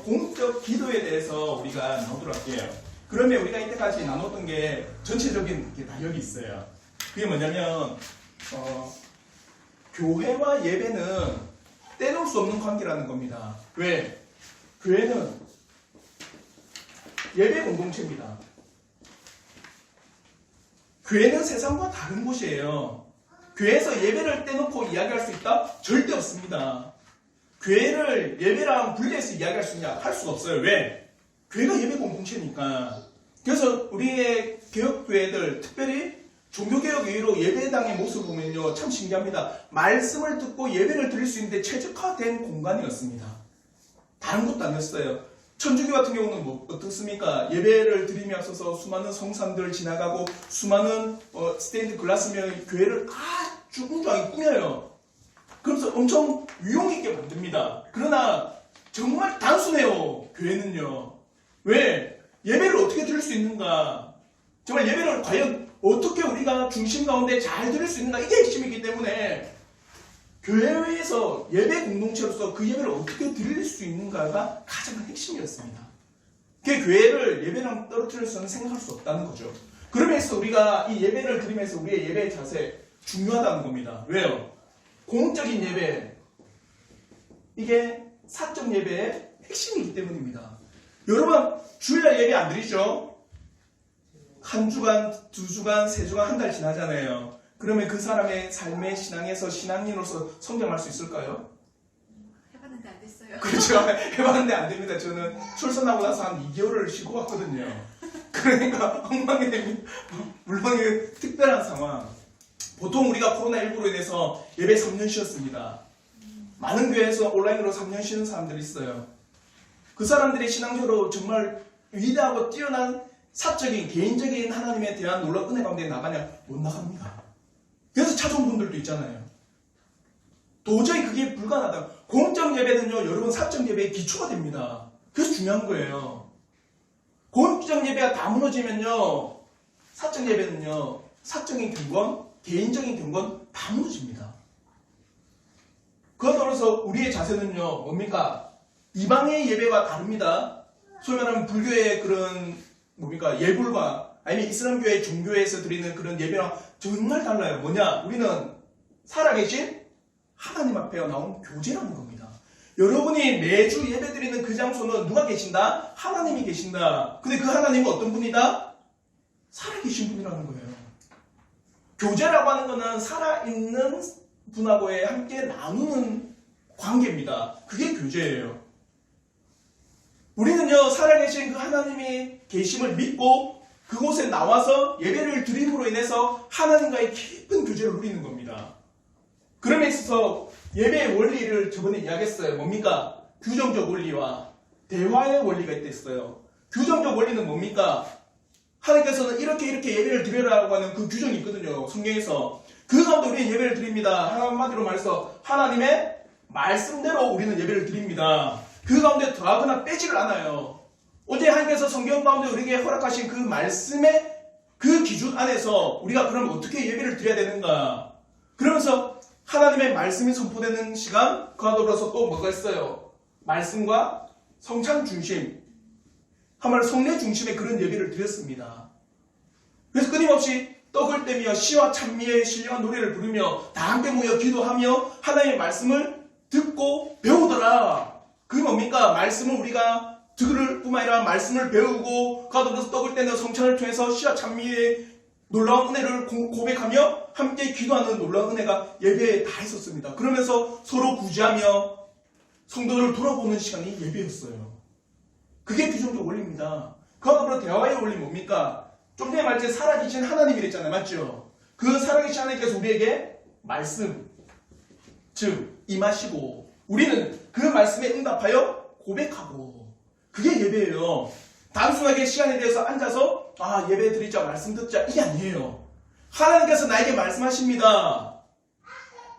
공적 기도에 대해서 우리가 나누도록 할게요. 그러면 우리가 이때까지 나눴던 게 전체적인 게 다 여기 있어요. 그게 뭐냐면 교회와 예배는 떼놓을 수 없는 관계라는 겁니다. 왜? 교회는 예배 공동체입니다. 교회는 세상과 다른 곳이에요. 교회에서 예배를 떼놓고 이야기할 수 있다? 절대 없습니다. 교회를 예배랑 분리해서 이야기할 수 있냐? 할 수가 없어요. 왜? 교회가 예배 공동체니까. 그래서 우리의 개혁교회들, 특별히 종교개혁 이후로 예배당의 모습을 보면요, 참 신기합니다. 말씀을 듣고 예배를 드릴 수 있는데 최적화된 공간이었습니다. 다른 것도 아니었어요. 천주교 같은 경우는 뭐 어떻습니까? 예배를 드리며 앞서서 수많은 성산들 지나가고 수많은 스테인드 글라스며 교회를 아주 웅장하게 꾸며요. 그러면서 엄청 유용있게 만듭니다. 그러나 정말 단순해요. 교회는요. 왜? 예배를 어떻게 드릴 수 있는가? 정말 예배를 과연 어떻게 우리가 중심 가운데 잘 드릴 수 있는가? 이게 핵심이기 때문에 교회에서 예배 공동체로서 그 예배를 어떻게 드릴 수 있는가가 가장 큰 핵심이었습니다. 그 교회를 예배랑 떨어뜨려서는 생각할 수 없다는 거죠. 그러면서 우리가 이 예배를 드리면서 우리의 예배의 자세 중요하다는 겁니다. 왜요? 공적인 예배, 이게 사적 예배의 핵심이기 때문입니다. 여러분, 주일날 예배 안 드리죠? 한 주간, 두 주간, 세 주간, 한 달 지나잖아요. 그러면 그 사람의 삶의 신앙에서 신앙인으로서 성장할 수 있을까요? 해봤는데 안 됐어요. 그렇죠. 해봤는데 안 됩니다. 저는 출산하고 나서 한 2개월을 쉬고 왔거든요. 그러니까 엉망이 됩니다. 물론 특별한 상황. 보통 우리가 코로나19로 인해서 예배 3년 쉬었습니다. 많은 교회에서 온라인으로 3년 쉬는 사람들이 있어요. 그 사람들이 신앙적으로 정말 위대하고 뛰어난 사적인 개인적인 하나님에 대한 놀라운 은혜 가운데 나가냐? 못 나갑니다. 그래서 찾아온 분들도 있잖아요. 도저히 그게 불가능하다. 공적 예배는요, 여러분 사적 예배의 기초가 됩니다. 그래서 중요한 거예요. 공적 예배가 다 무너지면요, 사적 예배는요, 사적인 경건, 개인적인 경건 다 무너집니다. 그와 더불어서 우리의 자세는요, 뭡니까? 이방의 예배와 다릅니다. 소위 말하면 불교의 그런 뭡니까? 예불과 아니면 이슬람교의 종교에서 드리는 그런 예배랑 정말 달라요. 뭐냐? 우리는 살아계신 하나님 앞에 나온 교제라는 겁니다. 여러분이 매주 예배 드리는 그 장소는 누가 계신다? 하나님이 계신다. 근데 그 하나님은 어떤 분이다? 살아계신 분이라는 거예요. 교제라고 하는 것은 살아있는 분하고의 함께 나누는 관계입니다. 그게 교제예요. 우리는요, 살아계신 그 하나님이 계심을 믿고 그곳에 나와서 예배를 드림으로 인해서 하나님과의 깊은 교제를 누리는 겁니다. 그럼에 있어서 예배의 원리를 저번에 이야기했어요. 뭡니까? 규정적 원리와 대화의 원리가 있댔어요. 규정적 원리는 뭡니까? 하나님께서는 이렇게 예배를 드리라고 하는 그 규정이 있거든요. 성경에서. 그 가운데 우리는 예배를 드립니다. 한마디로 말해서 하나님의 말씀대로 우리는 예배를 드립니다. 그 가운데 더하거나 빼지를 않아요. 어제 하나님께서 성경 가운데 우리에게 허락하신 그 말씀의 그 기준 안에서 우리가 그럼 어떻게 예배를 드려야 되는가? 그러면서 하나님의 말씀이 선포되는 시간, 그와 더불어서 또 뭐가 있어요? 말씀과 성찬 중심, 한마디로 성례 중심의 그런 예배를 드렸습니다. 그래서 끊임없이 떡을 떼며 시와 찬미의 신령한 노래를 부르며 다 함께 모여 기도하며 하나님의 말씀을 듣고 배우더라. 그게 뭡니까? 말씀을 우리가 들을 뿐만 아니라 말씀을 배우고 그와 더불어서 떡을 떼는 성찬을 통해서 시와 찬미의 놀라운 은혜를 고백하며 함께 기도하는 놀라운 은혜가 예배에 다 있었습니다. 그러면서 서로 구제하며 성도들을 돌아보는 시간이 예배였어요. 그게 규정적 원리입니다. 그와 더불어 대화의 원리 뭡니까? 좀 전에 말했지 살아계신 하나님이랬잖아요. 맞죠? 그 살아계신 하나님께서 우리에게 말씀, 즉 임하시고 우리는 그 말씀에 응답하여 고백하고 그게 예배예요. 단순하게 시간에 대해서 앉아서 예배 드리자, 말씀 듣자 이게 아니에요. 하나님께서 나에게 말씀하십니다.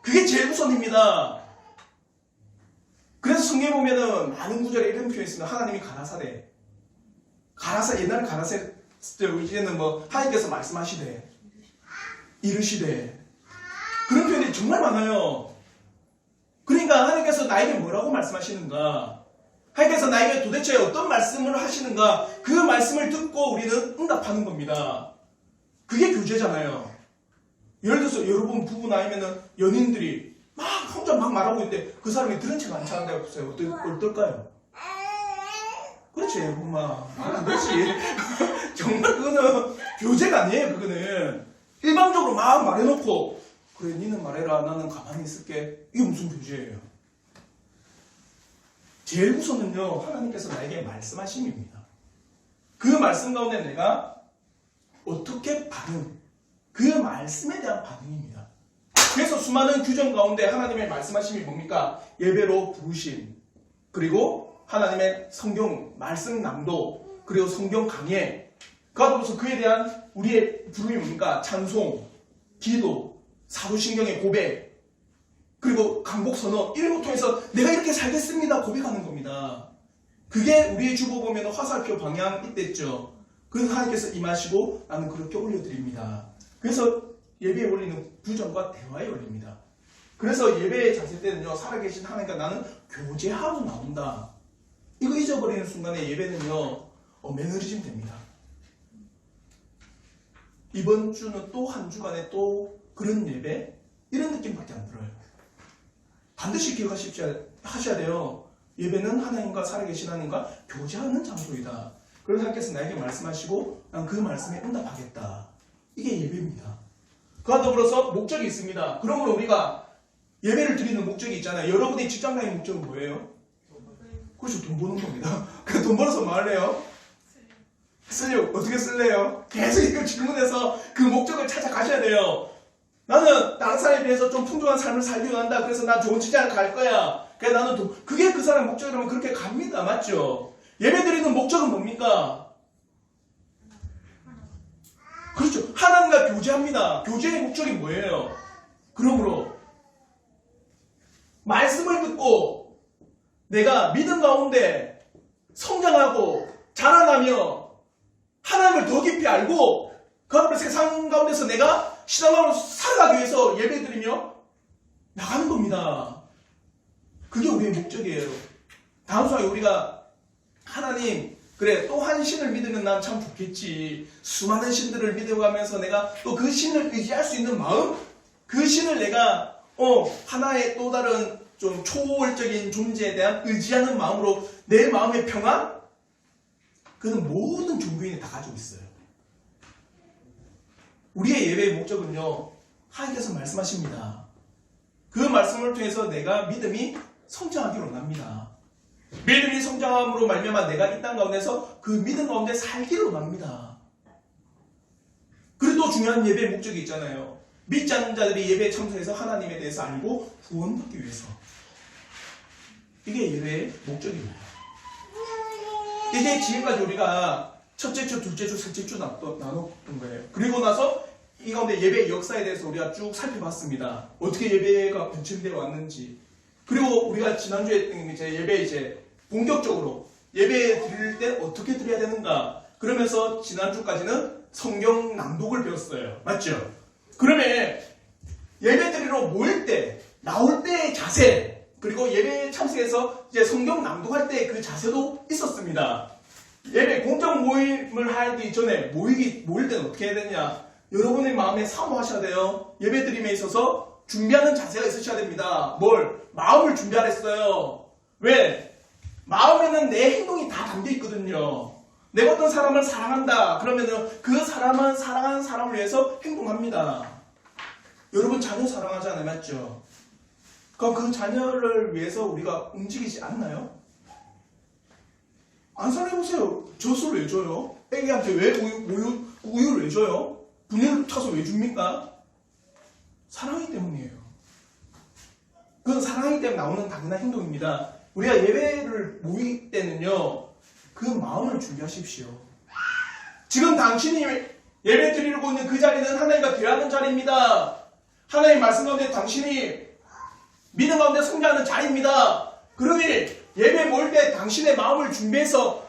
그게 제일 우선입니다. 그래서 성경에 보면은 많은 구절에 이런 표현이 있습니다. 하나님이 가라사대. 옛날에 가라사대 이제는 하나님께서 말씀하시되 이르시되 그런 표현이 정말 많아요. 그러니까 하나님께서 나에게 뭐라고 말씀하시는가? 하나님께서 나에게 도대체 어떤 말씀을 하시는가 그 말씀을 듣고 우리는 응답하는 겁니다. 그게 교제잖아요. 예를 들어서 여러분 부부나 아니면은 연인들이 막 혼자 막 말하고 있는데 그 사람이 들은 채가 안 차는데 보세요. 어떨까요? 그렇지, 엄마. 안 되지. 정말 그거는 교제가 아니에요, 그거는. 일방적으로 막 말해놓고, 그래, 니는 말해라. 나는 가만히 있을게. 이게 무슨 교제예요? 제일 우선은요, 하나님께서 나에게 말씀하심입니다. 그 말씀 가운데 내가 어떻게 그 말씀에 대한 반응입니다. 그래서 수많은 규정 가운데 하나님의 말씀하심이 뭡니까? 예배로 부르심, 그리고 하나님의 성경 말씀 낭독, 그리고 성경 강해, 그러면서 그에 대한 우리의 부름이 뭡니까? 찬송, 기도, 사도신경의 고백, 그리고 강복 선언, 이런 것 통해서 내가 이렇게 살겠습니다 고백하는 겁니다. 그게 우리의 주보 보면 화살표 방향 있댔죠. 그래서 하나님께서 임하시고 나는 그렇게 올려드립니다. 그래서 예배의 원리는 부정과 대화의 원리입니다. 그래서 예배의 자세 때는요, 살아계신 하나님과 나는 교제하러 나온다. 이거 잊어버리는 순간에 예배는요, 매너리즘 됩니다. 이번 주는 또 한 주간에 또 그런 예배? 이런 느낌밖에 안 들어요. 반드시 기억하셔야 돼요. 예배는 하나님과 살아계신 하나님과 교제하는 장소이다. 그래서 하나님께서 나에게 말씀하시고 난 그 말씀에 응답하겠다. 이게 예배입니다. 그와 더불어서 목적이 있습니다. 그러므로 우리가 예배를 드리는 목적이 있잖아요. 여러분의 직장가의 목적은 뭐예요? 그렇죠. 돈 버는 겁니다. 그래서 돈 벌어서 뭐 할래요? 쓰려고. 어떻게 쓸래요? 계속 이걸 질문해서 그 목적을 찾아가셔야 돼요. 나는 다른 사람에 비해서 좀 풍족한 삶을 살려고 한다. 그래서 나 좋은 직장을 갈 거야. 그래서 나는 그게 그 사람의 목적이라면 그렇게 갑니다. 맞죠? 예배 드리는 목적은 뭡니까? 그렇죠. 하나님과 교제합니다. 교제의 목적이 뭐예요? 그러므로 말씀을 듣고 내가 믿음 가운데 성장하고 자라나며 하나님을 더 깊이 알고 그 앞에 세상 가운데서 내가 신앙으로 살아가기 위해서 예배드리며 나가는 겁니다. 그게 우리의 목적이에요. 다음 수학에 우리가 하나님 그래 또 한 신을 믿으면 난 참 좋겠지. 수많은 신들을 믿어가면서 내가 또 그 신을 의지할 수 있는 마음, 그 신을 내가 하나의 또 다른 좀 초월적인 존재에 대한 의지하는 마음으로 내 마음의 평안, 그는 모든 종교인이 다 가지고 있어요. 우리의 예배의 목적은요, 하나님께서 말씀하십니다. 그 말씀을 통해서 내가 믿음이 성장하기를 원합니다. 믿음이 성장함으로 말미암아 내가 이 땅 가운데서 그 믿음 가운데 살기를 원합니다. 그리고 또 중요한 예배의 목적이 있잖아요. 믿지 않는 자들이 예배에 참석해서 하나님에 대해서 알고 구원받기 위해서. 이게 예배의 목적입니다. 이게 지금까지 우리가 첫째 주, 둘째 주, 셋째 주 나눴던 거예요. 그리고 나서 이 가운데 예배의 역사에 대해서 우리가 쭉 살펴봤습니다. 어떻게 예배가 변천되어 왔는지. 그리고 우리가 지난주에 예배 본격적으로 예배 드릴 때 어떻게 드려야 되는가. 그러면서 지난주까지는 성경 낭독을 배웠어요. 맞죠? 그러면 예배 드리러 모일 때, 나올 때의 자세, 그리고 예배에 참석해서 이제 성경 낭독할 때 그 자세도 있었습니다. 예배 공적 모임을 하기 전에 모일 때는 어떻게 해야 되냐? 여러분의 마음에 사모하셔야 돼요. 예배 드림에 있어서 준비하는 자세가 있으셔야 됩니다. 마음을 준비하랬어요. 왜? 마음에는 내 행동이 다 담겨 있거든요. 내가 어떤 사람을 사랑한다. 그러면은 그 사람은 사랑하는 사람을 위해서 행동합니다. 여러분 자녀 사랑하잖아요. 맞죠? 그럼 그 자녀를 위해서 우리가 움직이지 않나요? 안 사랑해보세요. 젖을 왜 줘요? 애기한테 왜 우유를 왜 줘요? 분유를 타서 왜 줍니까? 사랑하기 때문이에요. 그건 사랑하기 때문에 나오는 당연한 행동입니다. 우리가 예배를 모일 때는요, 그 마음을 준비하십시오. 지금 당신이 예배 드리고 있는 그 자리는 하나님과 대화하는 자리입니다. 하나님 말씀 가운데 당신이 믿음 가운데 성장하는 자리입니다. 그러니 예배 모일 때 당신의 마음을 준비해서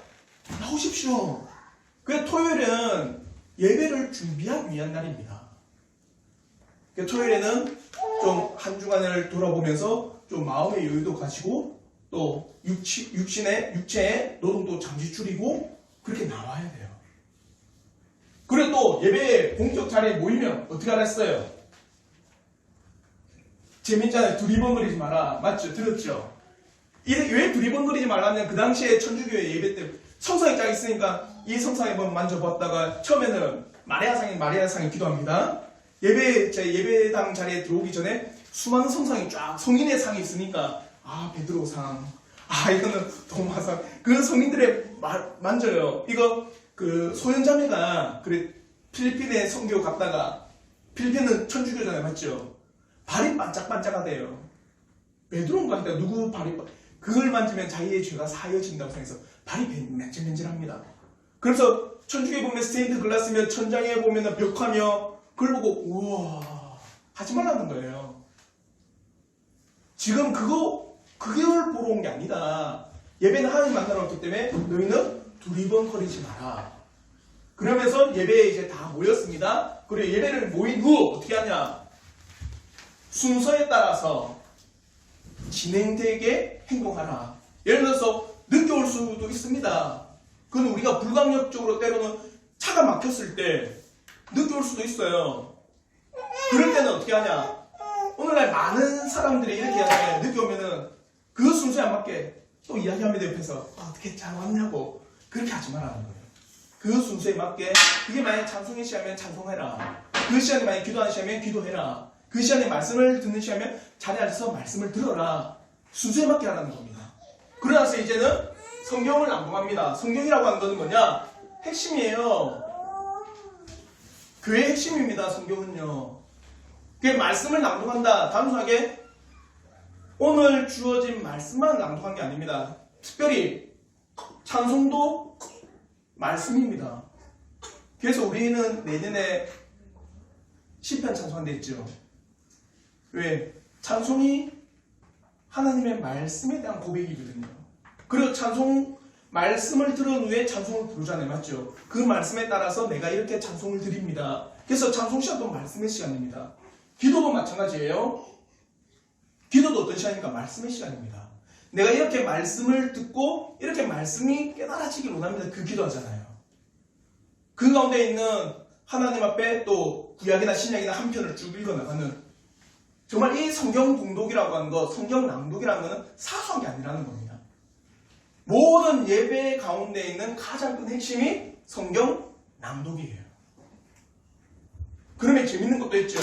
나오십시오. 그 토요일은 예배를 준비하기 위한 날입니다. 토요일에는 좀 한 주간을 돌아보면서 좀 마음의 여유도 가지고 또 육체의 노동도 잠시 줄이고 그렇게 나와야 돼요. 그리고 또 예배 공적 자리에 모이면 어떻게 하랬어요? 재밌잖아요. 두리번거리지 마라. 맞죠? 들었죠? 왜 두리번거리지 말라면 그 당시에 천주교회 예배 때 성상이 쫙 있으니까 이 성상에 한번 만져봤다가 처음에는 마리아상이 기도합니다. 제 예배당 자리에 들어오기 전에 수많은 성상이 쫙 성인의 상이 있으니까 베드로 상, 이거는 도마상, 그 성인들의 만져요. 이거 그 소현자매가 그래 필리핀에 선교 갔다가 필리핀은 천주교잖아요, 맞죠? 발이 반짝반짝하대요. 베드로인가 하니까 누구 발이 그걸 만지면 자기의 죄가 사여진다고 생각해서 발이 맨질맨질합니다. 그래서 천주교에 보면 스테인드 글라스면 천장에 보면 벽화며 그걸 보고 우와 하지 말라는 거예요. 지금 그걸 보러 온 게 아니다. 예배는 하나님 만나러 왔기 때문에 너희는 두리번거리지 마라. 그러면서 예배에 이제 다 모였습니다. 그리고 예배를 모인 후 어떻게 하냐? 순서에 따라서 진행되게 행동하라. 예를 들어서 늦게 올 수도 있습니다. 그건 우리가 불강력적으로 때로는 차가 막혔을 때 늦게 올 수도 있어요. 그럴 때는 어떻게 하냐? 오늘날 많은 사람들이 이렇게 하잖아요. 늦게 오면은 그 순서에 안 맞게 또 이야기합니다. 옆에서 어떻게 잘 왔냐고. 그렇게 하지 말라는 거예요. 그 순서에 맞게 그게 만약에 찬송의 시간이면 찬송해라. 그 시간에 만약에 기도하는 시간이면 기도해라. 그 시간에 말씀을 듣는 시간이면 자리에 앉아서 말씀을 들어라. 순서에 맞게 하라는 겁니다. 그러나서 이제는 성경을 낭독합니다. 성경이라고 하는 것은 뭐냐? 핵심이에요. 교회의 핵심입니다. 성경은요. 그게 말씀을 낭독한다. 단순하게 오늘 주어진 말씀만 낭독한 게 아닙니다. 특별히 찬송도 말씀입니다. 그래서 우리는 내년에 시편 찬송한 데 있죠. 왜? 찬송이 하나님의 말씀에 대한 고백이거든요. 그리고 찬송 말씀을 들은 후에 찬송을 부르잖아요. 맞죠? 그 말씀에 따라서 내가 이렇게 찬송을 드립니다. 그래서 찬송 시간도 말씀의 시간입니다. 기도도 마찬가지예요. 기도도 어떤 시간입니까? 말씀의 시간입니다. 내가 이렇게 말씀을 듣고 이렇게 말씀이 깨달아지길 원합니다. 그 기도하잖아요. 그 가운데 있는 하나님 앞에 또 구약이나 신약이나 한 편을 쭉 읽어나가는 정말 이 성경 봉독이라고 하는 거, 성경 낭독이라는 것은 사소한 게 아니라는 겁니다. 모든 예배 가운데 있는 가장 큰 핵심이 성경 낭독이에요. 그러면 재밌는 것도 있죠.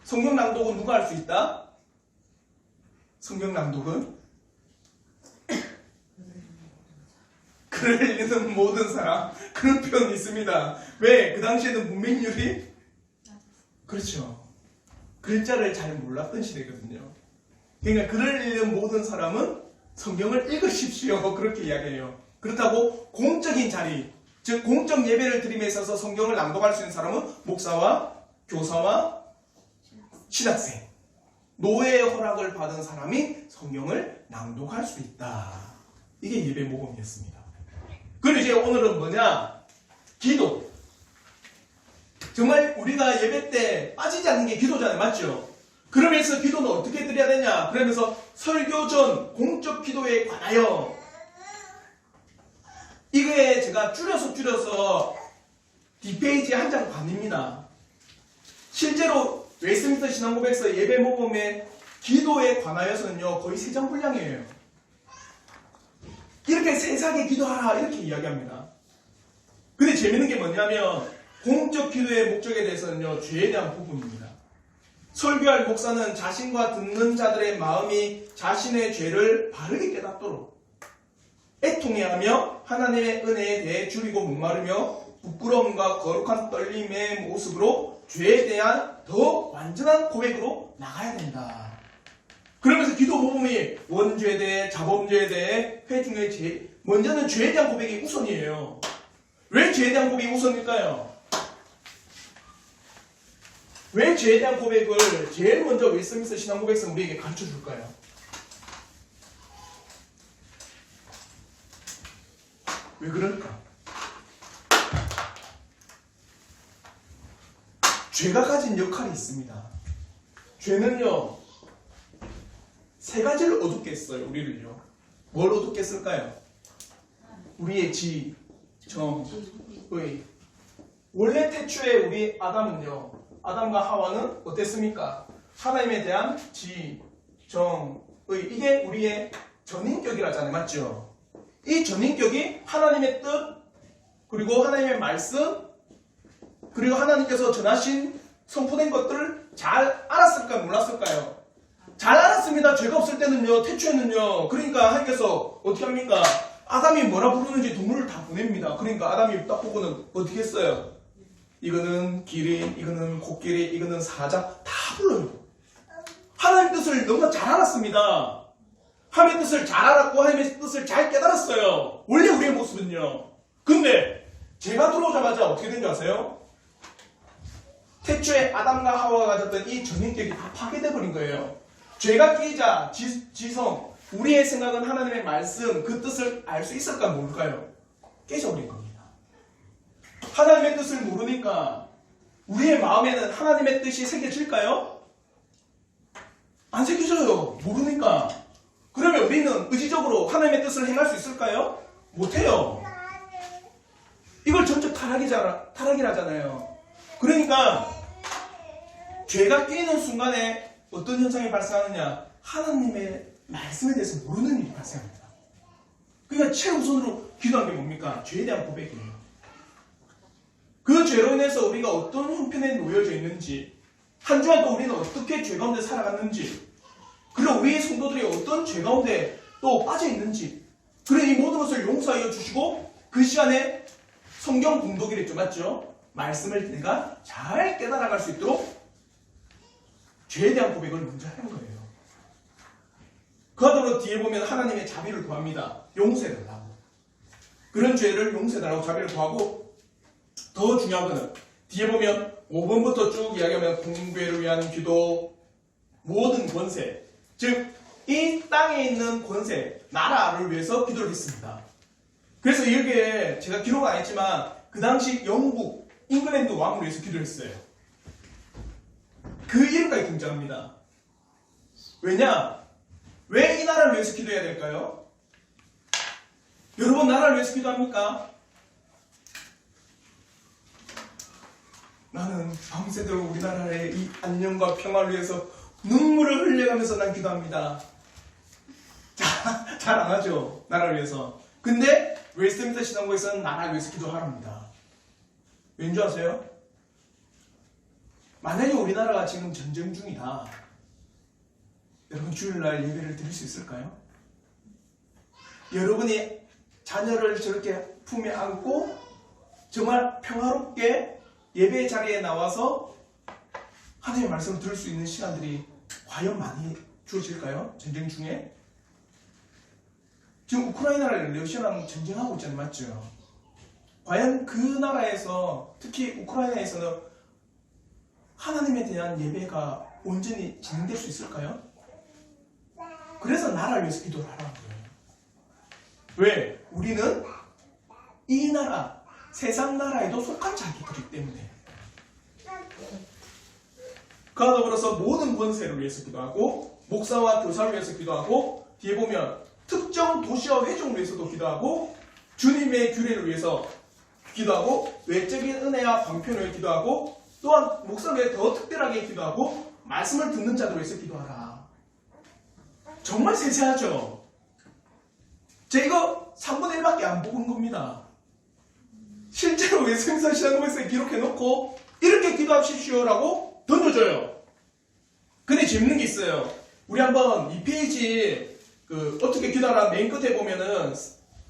성경 낭독은 누가 할 수 있다? 성경 낭독은 글을 읽는 모든 사람, 그런 표현이 있습니다. 왜? 그 당시에는 문맹률이 그렇죠. 글자를 잘 몰랐던 시대거든요. 그러니까 글을 읽는 모든 사람은 성경을 읽으십시오. 그렇게 이야기해요. 그렇다고 공적인 자리, 즉 공적 예배를 드림에 있어서 성경을 낭독할 수 있는 사람은 목사와 교사와 신학생, 노예의 허락을 받은 사람이 성경을 낭독할 수 있다. 이게 예배 모범이었습니다. 그리고 이제 오늘은 뭐냐? 기도. 정말 우리가 예배 때 빠지지 않는 게 기도잖아요. 맞죠? 그러면서 기도는 어떻게 드려야 되냐? 그러면서 설교 전 공적 기도에 관하여 이게 제가 줄여서 뒷페이지 한 장 반입니다. 실제로 웨스트민스터 신앙고백서 예배 모범의 기도에 관하여서는요 거의 3장 분량이에요. 이렇게 세상에 기도하라 이렇게 이야기합니다. 근데 재밌는 게 뭐냐면 공적 기도의 목적에 대해서는요 죄에 대한 부분입니다. 설교할 목사는 자신과 듣는 자들의 마음이 자신의 죄를 바르게 깨닫도록 애통해야 하며 하나님의 은혜에 대해 줄이고 목마르며 부끄러움과 거룩한 떨림의 모습으로 죄에 대한 더 완전한 고백으로 나가야 된다. 그러면서 기도 모범이 원죄에 대해, 자범죄에 대해, 회중의 죄, 먼저는 죄에 대한 고백이 우선이에요. 왜 죄에 대한 고백이 우선일까요? 왜 죄에 대한 고백을 제일 먼저 웨스트민스터 신앙고백서 우리에게 가르쳐 줄까요? 왜 그럴까? 죄가 가진 역할이 있습니다. 죄는요, 3가지를 어둡게 했어요, 우리를요. 뭘 얻겠을까요? 우리의 지, 정, 의. 원래 태초에 우리 아담은요, 아담과 하와는 어땠습니까? 하나님에 대한 지, 정, 의. 이게 우리의 전인격이라잖아요. 맞죠? 이 전인격이 하나님의 뜻, 그리고 하나님의 말씀, 그리고 하나님께서 전하신 선포된 것들을 잘 알았을까요? 몰랐을까요? 잘 알았습니다. 죄가 없을 때는요, 태초에는요. 그러니까 하나님께서 어떻게 합니까? 아담이 뭐라 부르는지 동물을 다 보냅니다. 그러니까 아담이 딱 보고는 어떻게 했어요? 이거는 기린, 이거는 코끼리, 이거는 사자 다 불러요. 하나님의 뜻을 너무나 잘 알았습니다. 하나님의 뜻을 잘 알았고 하나님의 뜻을 잘 깨달았어요. 원래 우리의 모습은요. 근데 죄가 들어오자마자 어떻게 된 줄 아세요? 태초에 아담과 하와가 가졌던 이 전인격이 다 파괴돼 버린 거예요. 죄가 끼자 지성, 우리의 생각은 하나님의 말씀, 그 뜻을 알 수 있을까 모를까요? 깨져버린 겁니다. 하나님의 뜻을 모르니까 우리의 마음에는 하나님의 뜻이 새겨질까요? 안 새겨져요. 모르니까. 그러면 우리는 의지적으로 하나님의 뜻을 행할 수 있을까요? 못해요. 이걸 전적 타락이라잖아요. 그러니까 죄가 끼는 순간에 어떤 현상이 발생하느냐? 하나님의 말씀에 대해서 모르는 일이 발생합니다. 그러니까 최우선으로 기도한 게 뭡니까? 죄에 대한 고백이에요. 그 죄로 인해서 우리가 어떤 형편에 놓여져 있는지, 한 주간 또 우리는 어떻게 죄 가운데 살아갔는지, 그리고 우리의 성도들이 어떤 죄 가운데 또 빠져 있는지, 그래 이 모든 것을 용서하여 주시고 그 시간에 성경 공독이라 했죠. 맞죠? 말씀을 내가 잘 깨달아갈 수 있도록 죄에 대한 고백을 먼저 하는 거예요. 그하도록 뒤에 보면 하나님의 자비를 구합니다. 용서해달라고. 그런 죄를 용서해달라고 자비를 구하고, 더 중요한 거는 뒤에 보면 5번부터 쭉 이야기하면 공교회를 위한 기도, 모든 권세, 즉 이 땅에 있는 권세, 나라를 위해서 기도를 했습니다. 그래서 여기에 제가 기록 안 했지만 그 당시 영국, 잉글랜드 왕을 위해서 기도를 했어요. 그 이름까지 등장합니다. 왜냐? 왜 이 나라를 위해서 기도해야 될까요? 여러분 나라를 위해서 기도합니까? 나는 밤새도록 우리나라의 이 안녕과 평화를 위해서 눈물을 흘려가면서 난 기도합니다. 잘 안 하죠. 나라를 위해서. 근데 웨스트민스터 신앙고에서는 나라를 위해서 기도하랍니다. 왠지 아세요? 만약에 우리나라가 지금 전쟁 중이다. 여러분 주일날 예배를 드릴 수 있을까요? 여러분이 자녀를 저렇게 품에 안고 정말 평화롭게 예배 자리에 나와서 하나님의 말씀을 들을 수 있는 시간들이 과연 많이 주어질까요? 전쟁 중에? 지금 우크라이나랑 러시아랑 전쟁하고 있잖아요. 맞죠? 과연 그 나라에서, 특히 우크라이나에서는 하나님에 대한 예배가 온전히 진행될 수 있을까요? 그래서 나라를 위해서 기도를 하라는 거예요. 왜? 우리는 이 나라, 세상 나라에도 속한 자기들이기 때문에. 그와 더불어서 모든 권세를 위해서 기도하고, 목사와 교사를 위해서 기도하고, 뒤에 보면 특정 도시와 회중을 위해서도 기도하고, 주님의 규례를 위해서 기도하고, 외적인 은혜와 방편을 위해 기도하고, 또한 목사를 위해 더 특별하게 기도하고, 말씀을 듣는 자들을 위해서 기도하라. 정말 세세하죠? 제가 이거 3분의 1밖에 안 보고 온 겁니다. 실제로 웨스트민스터 신앙고백서에 기록해놓고 이렇게 기도하십시오라고 던져줘요. 근데 재밌는 게 있어요. 우리 한번 이 페이지 어떻게 기도하라 맨 끝에 보면은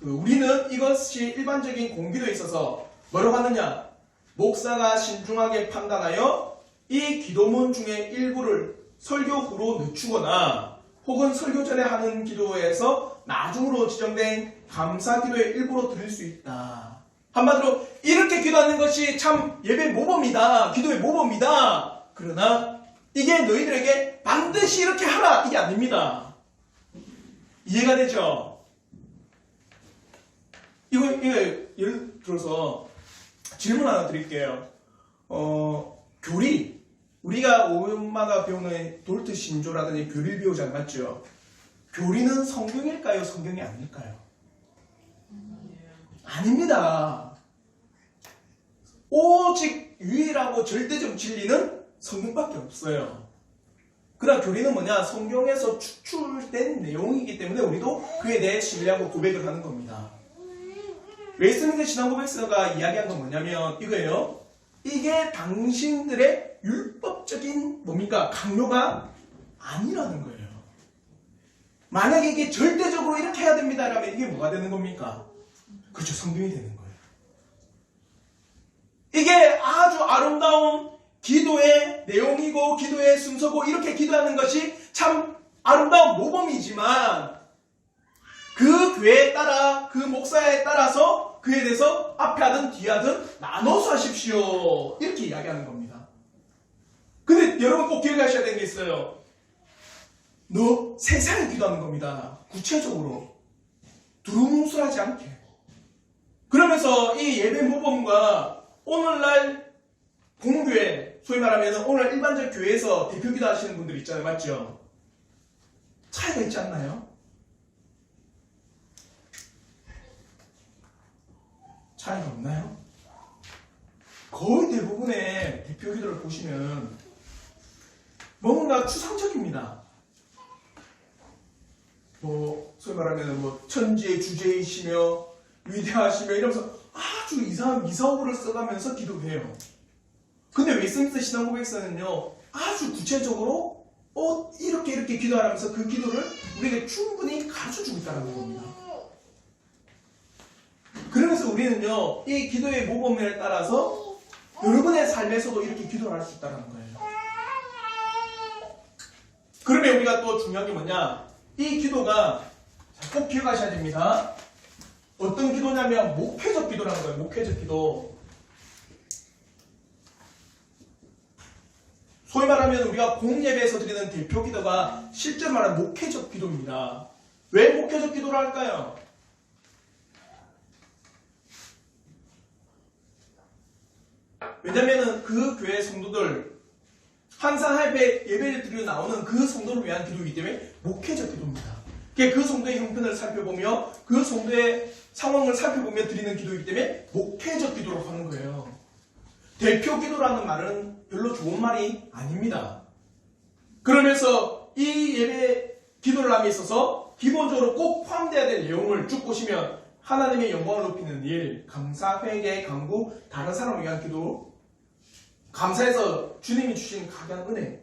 우리는 이것이 일반적인 공기도에 있어서 뭐라고 하느냐? 목사가 신중하게 판단하여 이 기도문 중에 일부를 설교 후로 늦추거나 혹은 설교 전에 하는 기도에서 나중으로 지정된 감사 기도의 일부로 드릴 수 있다. 한마디로 이렇게 기도하는 것이 참 예배 모범이다. 기도의 모범이다. 그러나 이게 너희들에게 반드시 이렇게 하라. 이게 아닙니다. 이해가 되죠? 이거 예를 들어서 질문 하나 드릴게요. 교리. 우리가 오마가 배우는 돌트 신조라든지 교리를 배우잖아요. 맞죠? 교리는 성경일까요? 성경이 아닐까요? 아닙니다. 오직 유일하고 절대적 진리는 성경밖에 없어요. 그러나 교리는 뭐냐? 성경에서 추출된 내용이기 때문에 우리도 그에 대해 신뢰하고 고백을 하는 겁니다. 웨스트민스터 신앙고백서가 이야기한 건 뭐냐면 이거예요. 이게 당신들의 율법적인 뭡니까? 강요가 아니라는 거예요. 만약에 이게 절대적으로 이렇게 해야 됩니다라면 이게 뭐가 되는 겁니까? 그렇죠. 성경이 되는 거예요. 이게 아주 아름다운 기도의 내용이고 기도의 순서고 이렇게 기도하는 것이 참 아름다운 모범이지만 그 교회에 따라 그 목사에 따라서 그에 대해서 앞에 하든 뒤에 하든 나눠서 하십시오. 이렇게 이야기하는 겁니다. 근데 여러분 꼭 기억하셔야 되는 게 있어요. 너 세상에 기도하는 겁니다. 구체적으로 두루뭉술하지 않게. 그러면서 이 예배 모범과 오늘날 공교회, 소위 말하면 오늘 일반적 교회에서 대표 기도하시는 분들 있잖아요. 맞죠? 차이가 있지 않나요? 차이가 없나요? 거의 대부분의 대표 기도를 보시면 뭔가 추상적입니다. 소위 말하면 천지의 주제이시며 위대하시며 이러면서 아주 이상한 미사오를 써가면서 기도해요. 근데 웨스트민스터 신앙고백서는요, 아주 구체적으로 이렇게 기도하면서 그 기도를 우리에게 충분히 가르쳐주고 있다는 겁니다. 그러면서 우리는요, 이 기도의 모범에 따라서 여러분의 삶에서도 이렇게 기도를 할 수 있다는 거예요. 그러면 우리가 또 중요한 게 뭐냐? 이 기도가 꼭 기억하셔야 됩니다. 어떤 기도냐면 목회적 기도라는 거예요. 목회적 기도. 소위 말하면 우리가 공예배에서 드리는 대표 기도가 실제로 말하는 목회적 기도입니다. 왜 목회적 기도를 할까요? 왜냐면 그 교회 성도들 항상 예배를 드리러 나오는 그 성도를 위한 기도이기 때문에 목회적 기도입니다. 그 성도의 형편을 살펴보며 그 성도의 상황을 살펴보며 드리는 기도이기 때문에 목회적 기도로 하는 거예요. 대표 기도라는 말은 별로 좋은 말이 아닙니다. 그러면서 이 예배 기도를 함에 있어서 기본적으로 꼭 포함되어야 될 내용을 쭉 보시면 하나님의 영광을 높이는 일, 감사, 회개, 간구, 다른 사람을 위한 기도, 감사해서 주님이 주신 각양 은혜,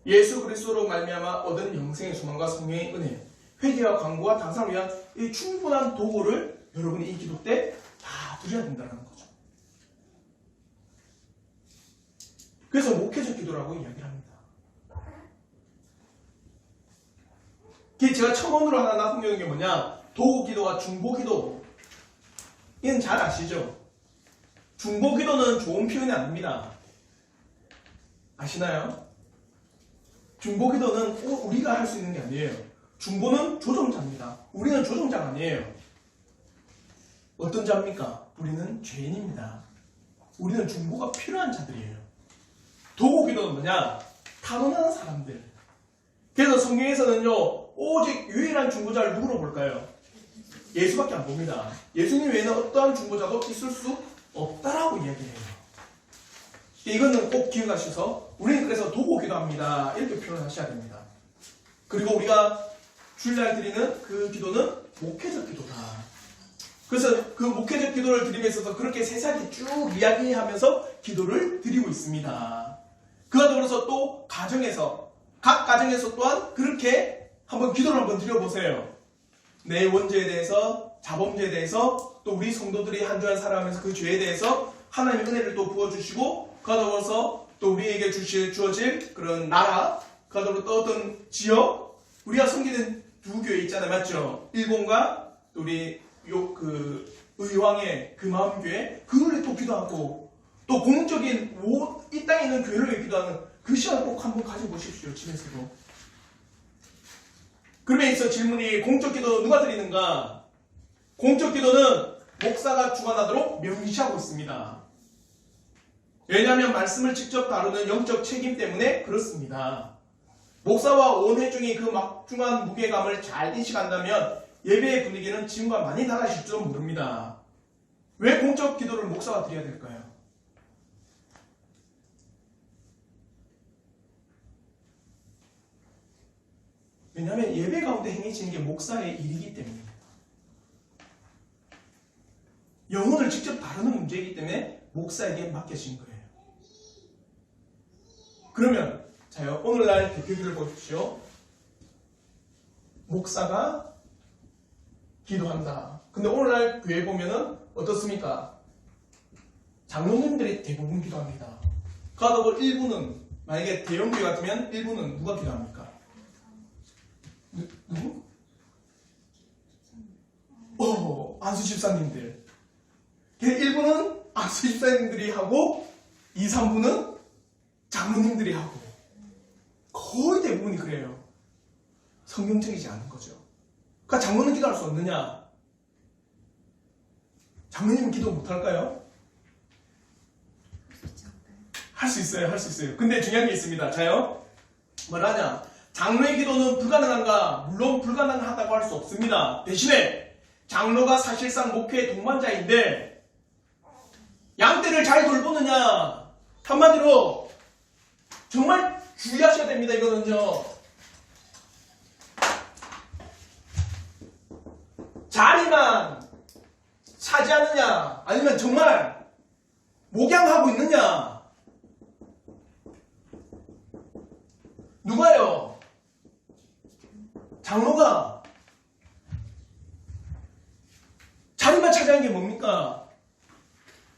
예수 그리스도로 말미암아 얻은 영생의 소망과 성령의 은혜, 회개와 간구와 다른 사람을 위한 이 충분한 도구를 여러분이 이 기도 때 다 드려야 된다는 거죠. 그래서 목회적 기도라고 이야기를 합니다. 제가 첨언으로 하나 나누는 게 뭐냐? 도구 기도와 중보 기도. 이건 잘 아시죠? 중보 기도는 좋은 표현이 아닙니다. 아시나요? 중보 기도는 꼭 우리가 할 수 있는 게 아니에요. 중보는 조정자입니다. 우리는 조정자가 아니에요. 어떤 자입니까? 우리는 죄인입니다. 우리는 중보가 필요한 자들이에요. 도구 기도는 뭐냐? 타고나는 사람들. 그래서 성경에서는요, 오직 유일한 중보자를 누구로 볼까요? 예수밖에 안 봅니다. 예수님 외에는 어떠한 중보자도 있을 수 없다라고 이야기해요. 이거는 꼭 기억하셔서 우리는 그래서 도구 기도합니다. 이렇게 표현하셔야 됩니다. 그리고 우리가 주일날 드리는 그 기도는 목회적 기도다. 그래서 그 목회적 기도를 드림에 있어서 그렇게 세세하게 쭉 이야기하면서 기도를 드리고 있습니다. 그와 더불어서 또 가정에서 각 가정에서 또한 그렇게 한번 기도를 한번 드려보세요. 내 원죄에 대해서, 자범죄에 대해서, 또 우리 성도들이 한 주 한 살아가면서 그 죄에 대해서 하나님의 은혜를 또 부어주시고, 그와 더불어서 또 우리에게 주어질 그런 나라, 그와 더불어 또 어떤 지역, 우리가 섬기는 두 교회 있잖아요. 맞죠? 일본과 우리 의왕의 그 마음교회, 그걸 또 기도하고, 또 공적인 이 땅에 있는 교회를 위해 기도하는 그 시간 꼭 한번 가져보십시오. 집에서도. 그러면 여기서 질문이, 공적 기도 누가 드리는가? 공적 기도는 목사가 주관하도록 명시하고 있습니다. 왜냐하면 말씀을 직접 다루는 영적 책임 때문에 그렇습니다. 목사와 원회중이 그 막중한 무게감을 잘 인식한다면 예배의 분위기는 지금과 많이 달라질 줄은 모릅니다. 왜 공적 기도를 목사가 드려야 될까요? 왜냐하면 예배 가운데 행해지는 게 목사의 일이기 때문입니다. 영혼을 직접 다루는 문제이기 때문에 목사에게 맡겨진 거예요. 그러면 자요, 오늘날 대표기를 보십시오. 목사가 기도한다. 근데 오늘날 교회 보면은 어떻습니까? 장로님들이 대부분 기도합니다. 가도 일부는, 만약에 대형교회 같으면 일부는 누가 기도합니까? 누구? 안수 집사님들. 일부는 안수 집사님들이 하고 2, 3부는 장로님들이 하고 거의 대부분이 그래요. 성경적이지 않은 거죠. 그러니까 장로는 기도할 수 없느냐? 장로님은 기도 못할까요? 할 수 있어요. 할 수 있어요. 근데 중요한 게 있습니다. 자요. 뭐라냐? 장로의 기도는 불가능한가? 물론 불가능하다고 할 수 없습니다. 대신에 장로가 사실상 목회의 동반자인데 양떼를 잘 돌보느냐? 한마디로 정말 주의하셔야 됩니다. 이거는요. 자리만 차지하느냐? 아니면 정말 목양하고 있느냐? 누가요? 장로가 자리만 차지한 게 뭡니까?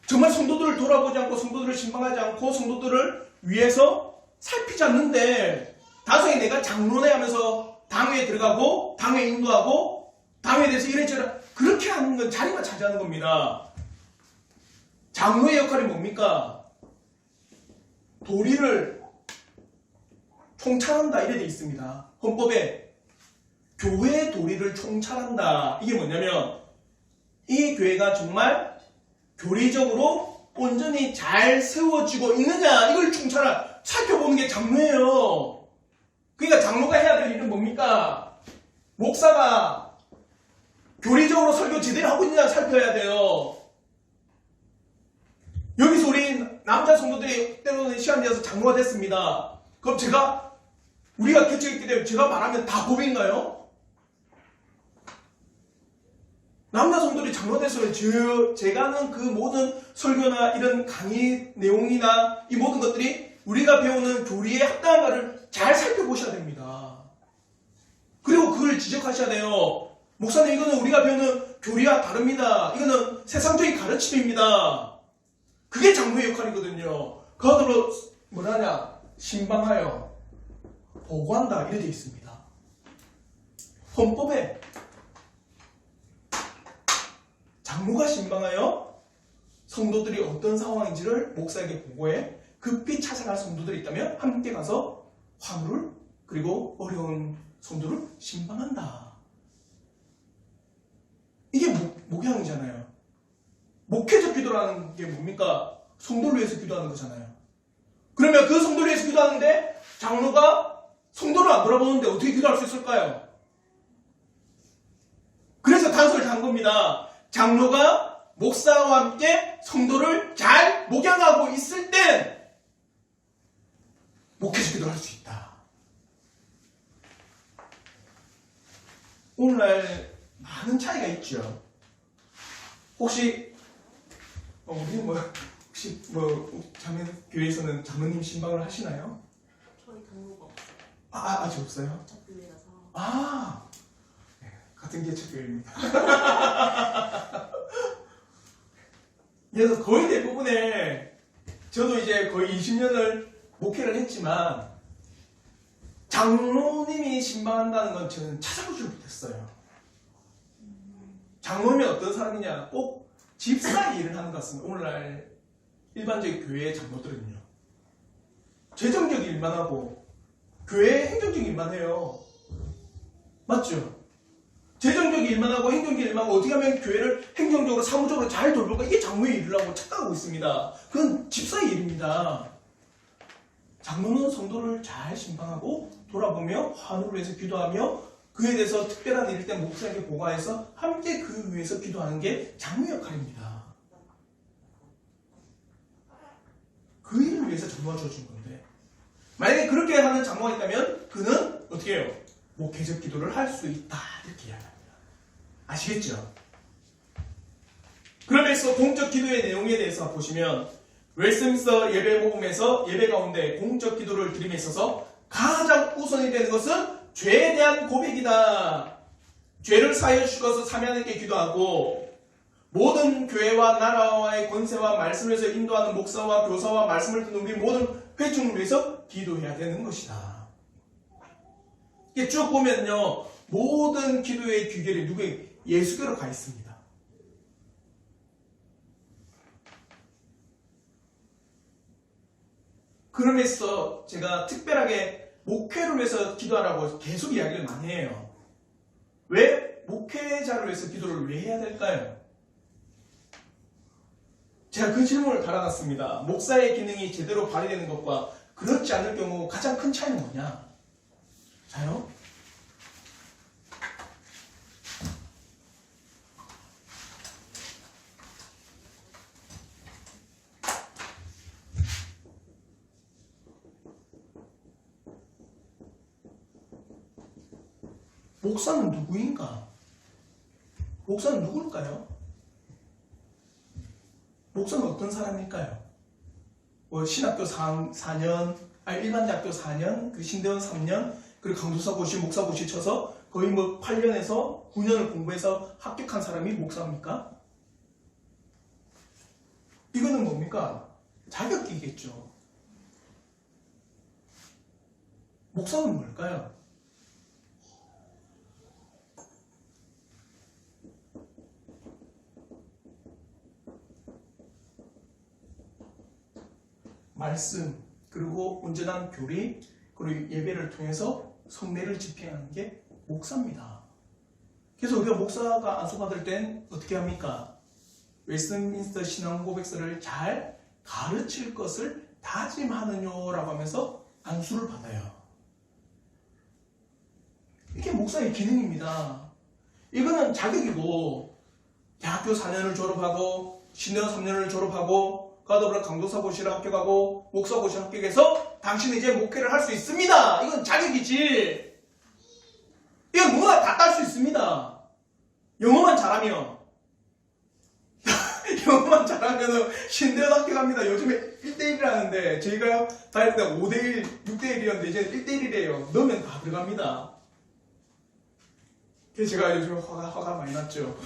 정말 성도들을 돌아보지 않고 성도들을 신방하지 않고 성도들을 위해서 살피지 않는데 나중에 내가 장로네 하면서 당회에 들어가고 당회 인도하고 당회에 대해서 이래저래 그렇게 하는 건 자리만 차지하는 겁니다. 장로의 역할이 뭡니까? 도리를 총찰한다 이래 돼 있습니다. 헌법에 교회의 도리를 총찰한다. 이게 뭐냐면 이 교회가 정말 교리적으로 온전히 잘 세워지고 있느냐 이걸 살펴보는 게 장로예요. 그러니까 장로가 해야 될 일은 뭡니까? 목사가 교리적으로 설교 제대로 하고 있느냐 살펴야 돼요. 여기서 우리 남자 성도들이 때로는 시간 되어서 장로가 됐습니다. 그럼 우리가 개척했기 때문에 제가 말하면 다 법인가요? 남자 성도들이 장로 됐어요. 제가 하는 그 모든 설교나 이런 강의 내용이나 이 모든 것들이 우리가 배우는 교리에 합당한가를 잘 살펴보셔야 됩니다. 그리고 그걸 지적하셔야 돼요. 목사님 이거는 우리가 배우는 교리와 다릅니다. 이거는 세상적인 가르침입니다. 그게 장로의 역할이거든요. 그 아들로 뭐라냐? 신방하여 보고한다 이래 되어 있습니다. 헌법에 장로가 신방하여 성도들이 어떤 상황인지를 목사에게 보고해 급히 찾아갈 성도들이 있다면 함께 가서 화물을 그리고 어려운 성도를 신방한다. 이게 목양이잖아요. 목회적 기도라는 게 뭡니까? 성도를 위해서 기도하는 거잖아요. 그러면 그 성도를 위해서 기도하는데 장로가 성도를 안 돌아보는데 어떻게 기도할 수 있을까요? 그래서 단서를 단 겁니다. 장로가 목사와 함께 성도를 잘 목양하고 있을 땐 목회적 기도를 할 수 있다. 오늘날 많은 차이가 있죠. 혹시 자매 교회에서는 장로님 신방을 하시나요? 저희 장로가 없어요. 아직 없어요? 저 교회라서. 네, 같은 개척교회입니다. 그래서 거의 대부분의 저도 이제 거의 20년을 목회를 했지만 장로님이 신방한다는 건 저는 찾아보지 못했어요. 장로님이 어떤 사람이냐? 꼭 집사의 일을 하는 것 같습니다. 오늘날 일반적인 교회의 장로들은요. 재정적 일만 하고 교회 행정적 일만 해요. 맞죠? 재정적 일만 하고 행정적 일만 하고 어떻게 하면 교회를 행정적으로 사무적으로 잘 돌볼까? 이게 장로의 일을 하고 착각하고 있습니다. 그건 집사의 일입니다. 장로는 성도를 잘 신방하고 돌아보며 환우를 위해서 기도하며 그에 대해서 특별한 일일 때 목사에게 보고해서 함께 그 위해서 기도하는 게 장로 역할입니다. 그 일을 위해서 장로가 주어진 건데 만약에 그렇게 하는 장로가 있다면 그는 어떻게 해요? 목회적 기도를 할 수 있다 이렇게 이야기합니다. 아시겠죠? 그러면서 공적 기도의 내용에 대해서 보시면 웨스트민스터 예배 모금에서 예배 가운데 공적 기도를 드림에 있어서 가장 우선이 되는 것은 죄에 대한 고백이다. 죄를 사하여 주셔서 사면에게 기도하고 모든 교회와 나라와의 권세와 말씀을 위해서 인도하는 목사와 교사와 말씀을 듣는 우리 모든 회중을 위해서 기도해야 되는 것이다. 이게 쭉 보면요. 모든 기도의 귀결이 누구에게? 예수께로 가 있습니다. 그러면서 제가 특별하게 목회를 위해서 기도하라고 계속 이야기를 많이 해요. 왜 목회자를 위해서 기도를 왜 해야 될까요? 제가 그 질문을 달아놨습니다. 목사의 기능이 제대로 발휘되는 것과 그렇지 않을 경우 가장 큰 차이는 뭐냐? 자요? 목사는 누구인가? 목사는 누굴까요? 목사는 어떤 사람일까요? 신학교 4년, 일반대학교 4년, 그 신대원 3년, 그리고 강도사 고시, 목사 고시 쳐서 거의 8년에서 9년을 공부해서 합격한 사람이 목사입니까? 이거는 뭡니까? 자격이겠죠. 목사는 뭘까요? 말씀, 그리고 온전한 교리, 그리고 예배를 통해서 성례를 집행하는 게 목사입니다. 그래서 우리가 목사가 안수받을 땐 어떻게 합니까? 웨스트민스터 신앙 고백서를 잘 가르칠 것을 다짐하느냐라고 하면서 안수를 받아요. 이게 목사의 기능입니다. 이거는 자격이고 대학교 4년을 졸업하고 신대원 3년을 졸업하고 가더불어 강도사 고시를 합격하고 목사 고시를 합격해서 당신은 이제 목회를 할 수 있습니다. 이건 자격이지. 이건 누구나 다 딸 수 있습니다. 영어만 잘하면 영어만 잘하면 신대원 합격합니다. 요즘에 1대1이라는데 저희가 다닐 때 5대1, 6대1이었는데 이제 1대1이래요. 넣으면 다 들어갑니다. 그래서 제가 요즘에 화가 많이 났죠.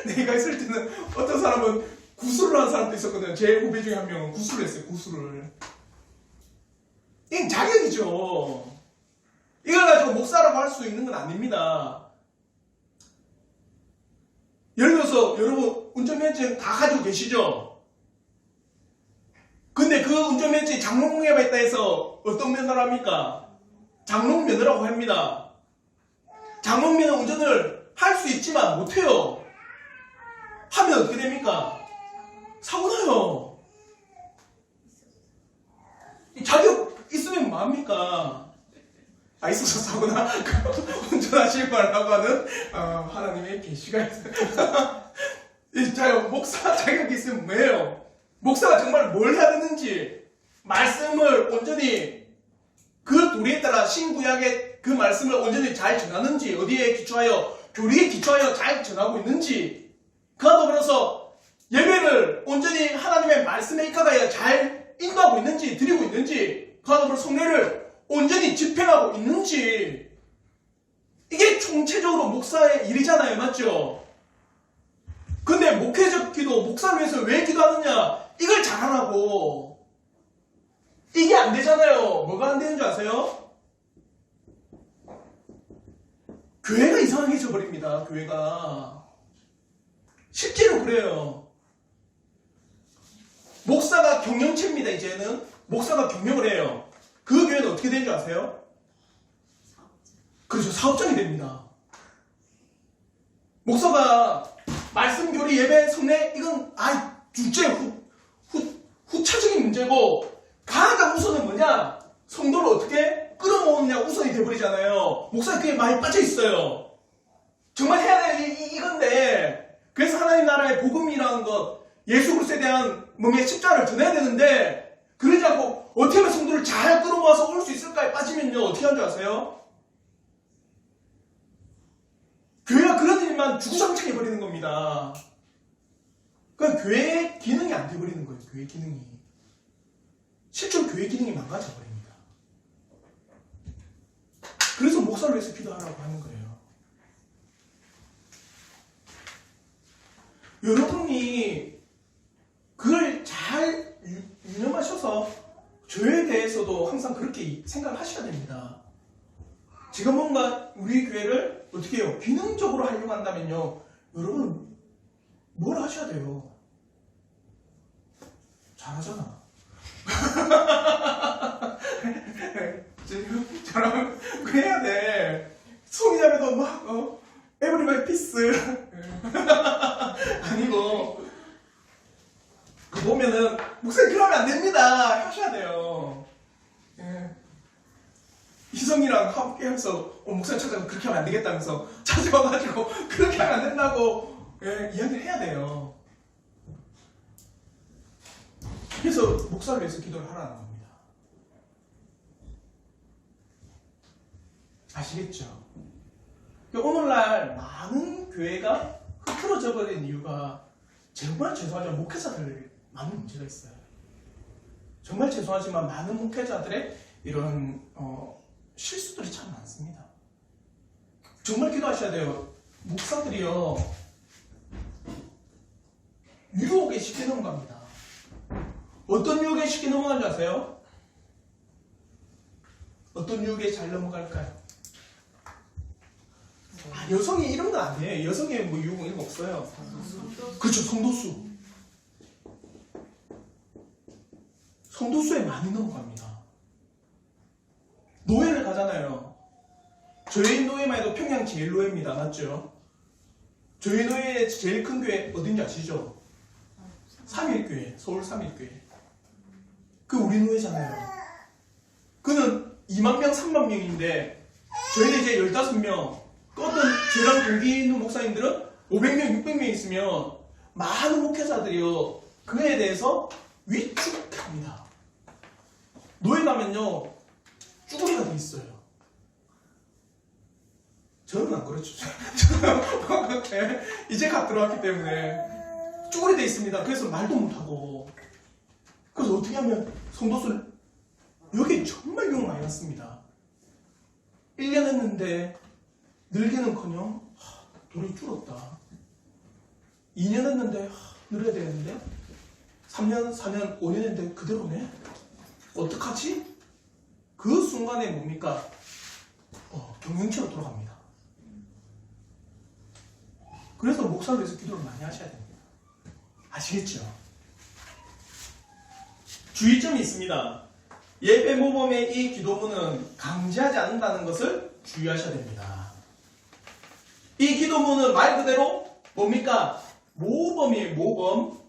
내가 있을 때는 어떤 사람은 구술을 한 사람도 있었거든요. 제 후배 중에 한 명은 구술을 했어요. 구술을. 이건 자격이죠. 이걸 가지고 목사라고 할 수 있는 건 아닙니다. 예를 들어서 여러분 운전면허증 다 가지고 계시죠? 근데 그 운전면허증이 장롱면허가 있다 해서 어떤 면허를 합니까? 장롱면허라고 합니다. 장롱면허 운전을 할 수 있지만 못해요. 하면 어떻게 됩니까? 사고 나요. 자격 있으면 뭐합니까? 있어서 사고나 운전하실 말라고 하는 하나님의 계시가 있어요. 자요, 목사 자격이 있으면 뭐예요? 목사가 정말 뭘 해야 되는지 말씀을 온전히 그 도리에 따라 신구약의 그 말씀을 온전히 잘 전하는지, 어디에 기초하여 교리에 기초하여 잘 전하고 있는지, 그와 더불어서 예배를 온전히 하나님의 말씀에 입각하여 잘 인도하고 있는지, 드리고 있는지, 그와 더불어 성례를 온전히 집행하고 있는지, 이게 총체적으로 목사의 일이잖아요. 맞죠? 근데 목회적 기도, 목사를 위해서 왜 기도하느냐? 이걸 잘 안 하고 이게 안 되잖아요. 뭐가 안 되는 줄 아세요? 교회가 이상해져 버립니다. 교회가 실제로 그래요. 목사가 경영체입니다. 이제는 목사가 경영을 해요. 그 교회는 어떻게 되는 줄 아세요? 그렇죠. 사업장이 됩니다. 목사가 말씀, 교리, 예배, 성례 이건 둘째 후차적인 문제고, 가장 우선은 뭐냐? 성도를 어떻게 끌어모으는 오느냐 우선이 돼버리잖아요. 목사님 그게 많이 빠져 있어요. 정말 해야 될 이건데, 그래서 하나님 나라의 복음이라는 것, 예수 그리스도에 대한 몸의 십자가를 전해야 되는데, 그러지 않고 어떻게 하면 성도를 잘 끌어모아서 올 수 있을까에 빠지면요 어떻게 하는 줄 아세요? 교회가 그런 일만 주구장창 해버리는 겁니다. 그러니까 교회의 기능이 안 돼버리는 거예요. 교회 기능이. 실제로 교회 기능이 망가져 버립니다. 그래서 목사를 위해서 기도하라고 하는 거예요. 여러분이 그걸 잘 유념하셔서 교회에 대해서도 항상 그렇게 생각을 하셔야 됩니다. 제가 뭔가 우리 교회를 어떻게 해요? 기능적으로 하려고 한다면요. 여러분 뭘 하셔야 돼요? 잘하잖아. 지금 저랑 그래야 돼. 수홍이자매도 막 에브리바디 피스 아니고 그 보면은 목사님 그러면 안 됩니다 하셔야 돼요. 예. 희성이랑 함께해서 목사님 찾아서 그렇게 하면 안 되겠다면서 찾아와가지고 그렇게 하면 안 된다고 이야기를 해야 돼요. 그래서 목사를 위해서 기도를 하라는 겁니다. 아시겠죠? 오늘날 많은 교회가 흐트러져 버린 이유가 정말 죄송하지만 목회자들 많은 문제가 있어요. 정말 죄송하지만 많은 목회자들의 이런 실수들이 참 많습니다. 정말 기도하셔야 돼요. 목사들이요 유혹에 쉽게 넘어갑니다. 어떤 유혹에 쉽게 넘어가는 줄 아세요? 어떤 유혹에 잘 넘어갈까요? 여성이 이런 건 안 돼. 여성의 뭐 유혹 이런 거 없어요. 그렇죠. 성도수. 성도수에 많이 넘어갑니다. 노예를 가잖아요. 저희 노예만 해도 평양 제일 노예입니다. 맞죠? 저희 노예의 제일 큰 교회 어딘지 아시죠? 3.1교회. 서울 3.1교회. 그 우리 노예잖아요. 그는 2만 명, 3만 명인데 저희는 이제 15명. 어떤 저랑 동기 있는 목사님들은 500명, 600명 있으면 많은 목회자들이요 그에 대해서 위축합니다. 노예 가면요 쭈구리가 돼 있어요. 저는 안 그렇죠. 저는 이제 갓 들어왔기 때문에 쭈구리 돼 있습니다. 그래서 말도 못하고. 그래서 어떻게 하면 성도수를 여기 정말 욕 많이 났습니다. 1년 했는데 늘기는커녕 돈이 줄었다. 2년 했는데 늘어야 되는데 3년, 4년, 5년 했는데 그대로네. 어떡하지? 그 순간에 뭡니까? 경영치로 돌아갑니다. 그래서 목사를 위해서 기도를 많이 하셔야 됩니다. 아시겠죠? 주의점이 있습니다. 예배 모범의 이 기도문은 강제하지 않는다는 것을 주의하셔야 됩니다. 이 기도문은 말 그대로 뭡니까? 모범이에요. 모범.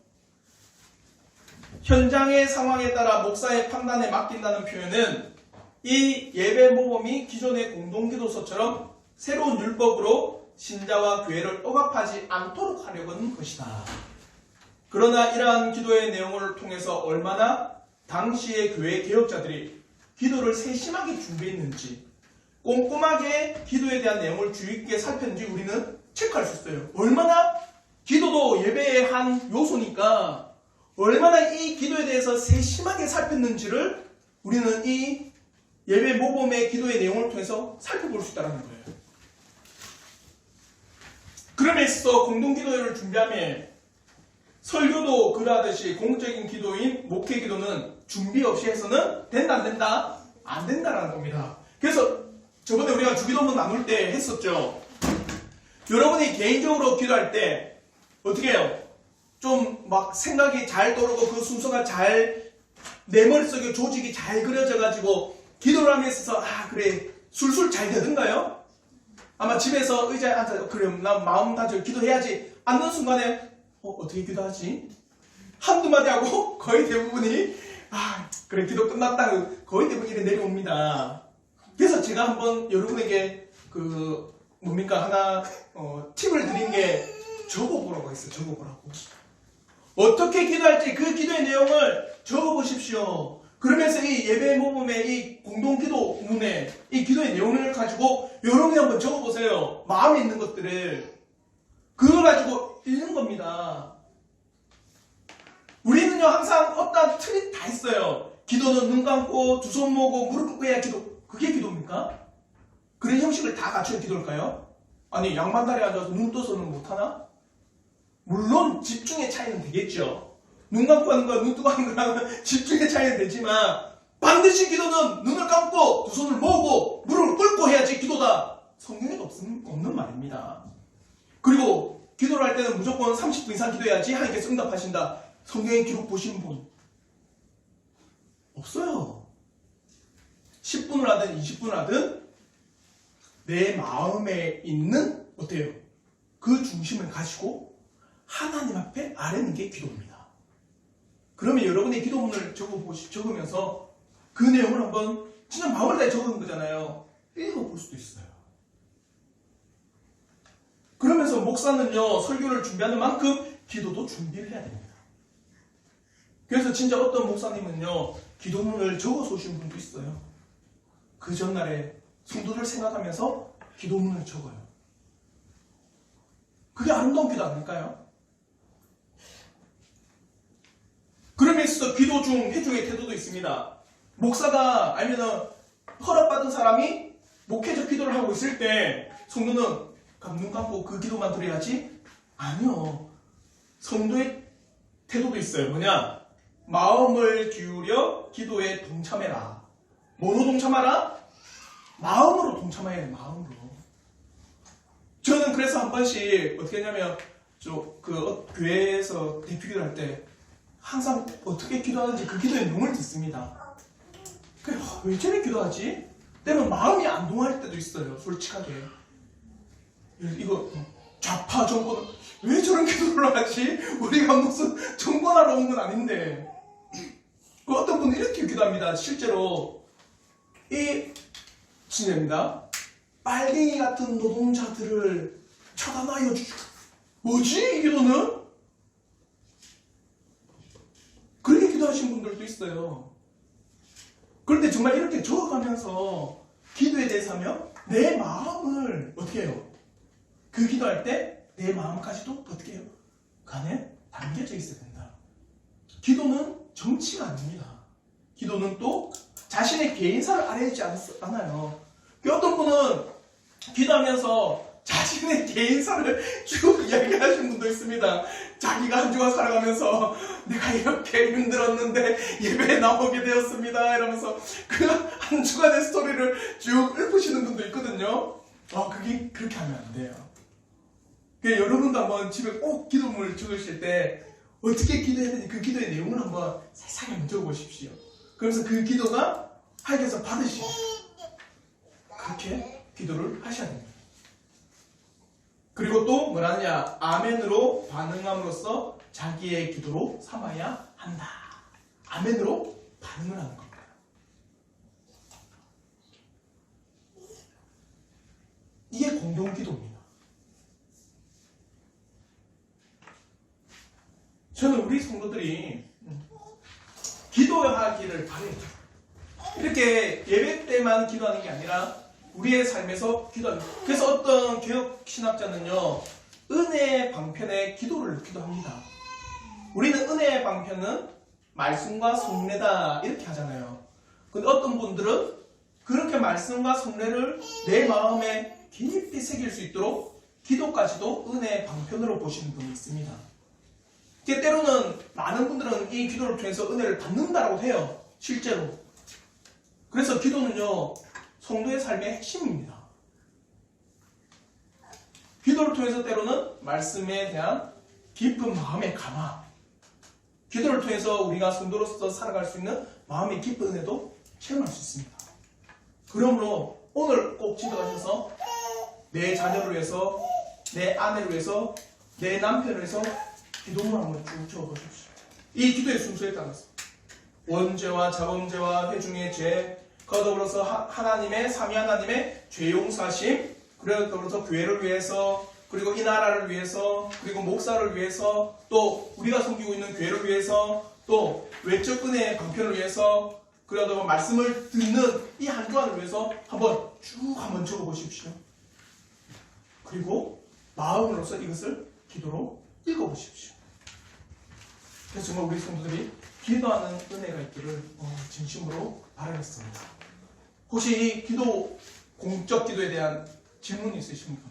현장의 상황에 따라 목사의 판단에 맡긴다는 표현은 이 예배 모범이 기존의 공동기도서처럼 새로운 율법으로 신자와 교회를 억압하지 않도록 하려는 것이다. 그러나 이러한 기도의 내용을 통해서 얼마나 당시의 교회 개혁자들이 기도를 세심하게 준비했는지 꼼꼼하게 기도에 대한 내용을 주의 깊게 살폈는지 우리는 체크할 수 있어요. 얼마나 기도도 예배의 한 요소니까 얼마나 이 기도에 대해서 세심하게 살폈는지를 우리는 이 예배 모범의 기도의 내용을 통해서 살펴볼 수 있다는 거예요. 그러면서 공동기도회를 준비하며 설교도 그러하듯이 공적인 기도인 목회 기도는 준비 없이 해서는 된다 안 된다? 안 된다라는 겁니다. 그래서 저번에 우리가 주기도문 나눌 때 했었죠. 여러분이 개인적으로 기도할 때 어떻게 해요? 좀 막 생각이 잘 떠오르고 그 순서가 잘 내 머릿속에 조직이 잘 그려져가지고 기도를 하면서 그래 술술 잘 되던가요? 아마 집에서 의자에 앉아 그래 나 마음 다져 기도해야지 앉는 순간에 어떻게 기도하지? 한두 마디 하고 거의 대부분이 그래 기도 끝났다 거의 대부분 이래 내려옵니다. 그래서 제가 한번 여러분에게 하나 팁을 드린 게 적어보라고 했어요. 적어보라고. 어떻게 기도할지 그 기도의 내용을 적어보십시오. 그러면서 이 예배 모금의 이 공동기도문에 이 기도의 내용을 가지고 여러분이 한번 적어보세요. 마음에 있는 것들을. 그걸 가지고 읽는 겁니다. 우리는요 항상 어떤 틀이 다 있어요. 기도는 눈 감고 두 손 모으고 무릎 꿇고 해야 기도. 그게 기도입니까? 그런 형식을 다 갖춘 기도일까요? 아니 양반다리에 앉아서 눈 떠서는 못하나? 물론 집중의 차이는 되겠죠. 눈 감고 하는 거와 눈 뜨고 하는 거랑은 집중의 차이는 되지만 반드시 기도는 눈을 감고 두 손을 모으고 무릎을 꿇고 해야지 기도다. 성경에도 없는 말입니다. 그리고 기도를 할 때는 무조건 30분 이상 기도해야지 하나님께서 응답하신다. 성경에 기록 보신 분 없어요. 10분을 하든 20분을 하든 내 마음에 있는 어때요? 그 중심을 가지고 하나님 앞에 아뢰는 게 기도입니다. 그러면 여러분의 기도문을 적으면서 그 내용을 한번 진짜 마음을 다해 적은 거잖아요. 읽어볼 수도 있어요. 그러면서 목사는요 설교를 준비하는 만큼 기도도 준비를 해야 됩니다. 그래서 진짜 어떤 목사님은요 기도문을 적어서 오신 분도 있어요. 그 전날에 성도들 생각하면서 기도문을 적어요. 그게 아름다운 기도 아닐까요? 그러면서 기도 중 회중의 태도도 있습니다. 목사가 아니면 허락받은 사람이 목회적 기도를 하고 있을 때 성도는 눈 감고 그 기도만 드려야지? 아니요. 성도의 태도도 있어요. 뭐냐? 마음을 기울여 기도에 동참해라. 뭐로 동참하라? 마음으로 동참해야 돼. 마음으로. 저는 그래서 한 번씩 어떻게 했냐면 교회에서 대표기도 할 때 항상 어떻게 기도하는지 그 기도의 내용을 듣습니다. 그래, 왜 저래 기도하지? 때로는 마음이 안 동할 때도 있어요. 솔직하게. 이거 좌파 정권 왜 저런 기도를 하지? 우리가 무슨 정권하러 온 건 아닌데. 어떤 분은 이렇게 기도합니다. 실제로 이 진짜입니다. 빨갱이 같은 노동자들을 처단하여 주시오. 뭐지 이 기도는? 그렇게 기도하신 분들도 있어요. 그런데 정말 이렇게 적어가면서 기도에 대해서 하면 내 마음을 어떻게 해요? 그 기도할 때 내 마음까지도 어떻게 해요? 그 안에 담겨져 있어야 된다. 기도는 정치가 아닙니다. 기도는 또 자신의 개인사를 아뢰지 않아요. 어떤 분은 기도하면서 자신의 개인사를 쭉 이야기하시는 분도 있습니다. 자기가 한 주간 살아가면서 내가 이렇게 힘들었는데 예배에 나오게 되었습니다. 이러면서 그 한 주간의 스토리를 쭉 읊으시는 분도 있거든요. 그게 그렇게 하면 안 돼요. 그러니까 여러분도 한번 집에 꼭 기도문을 적으실 때 어떻게 기도해야 되는지 그 기도의 내용을 한번 세상에 한번 적어보십시오. 그러면서 그 기도가 하나님께서 받으시고 그렇게 기도를 하셔야 됩니다. 그리고 또 뭐라느냐? 아멘으로 반응함으로써 자기의 기도로 삼아야 한다. 아멘으로 반응을 하는 겁니다. 이게 공동기도입니다. 저는 우리 성도들이 기도하기를 바래요. 이렇게 예배 때만 기도하는 게 아니라 우리의 삶에서 기도합니다. 그래서 어떤 개혁 신학자는요, 은혜의 방편에 기도를 기도합니다. 우리는 은혜의 방편은 말씀과 성례다 이렇게 하잖아요. 근데 어떤 분들은 그렇게 말씀과 성례를 내 마음에 깊이 새길 수 있도록 기도까지도 은혜의 방편으로 보시는 분이 있습니다. 때로는 많은 분들은 이 기도를 통해서 은혜를 받는다라고 해요. 실제로. 그래서 기도는요, 성도의 삶의 핵심입니다. 기도를 통해서 때로는 말씀에 대한 깊은 마음의 감화, 기도를 통해서 우리가 성도로서 살아갈 수 있는 마음의 깊은 은혜도 체험할 수 있습니다. 그러므로 오늘 꼭 기도하셔서 내 자녀를 위해서, 내 아내를 위해서, 내 남편을 위해서 기도문을 한번 쭉 적어보십시오. 이 기도의 순서에 따라서 원죄와 자범죄와 회중의 죄, 그와 더불어서 하나님의 삼위 하나님의 죄 용서하심, 그리고 더불어서 교회를 위해서, 그리고 이 나라를 위해서, 그리고 목사를 위해서, 또 우리가 섬기고 있는 교회를 위해서, 또 외적 은혜의 방편을 위해서, 그리고 말씀을 듣는 이 한 주간을 위해서 한번 적어보십시오. 그리고 마음으로서 이것을 기도로 읽어보십시오. 그래서 정말 우리 성도들이 기도하는 은혜가 있기를 진심으로 바라겠습니다. 혹시 이 공적 기도에 대한 질문이 있으십니까?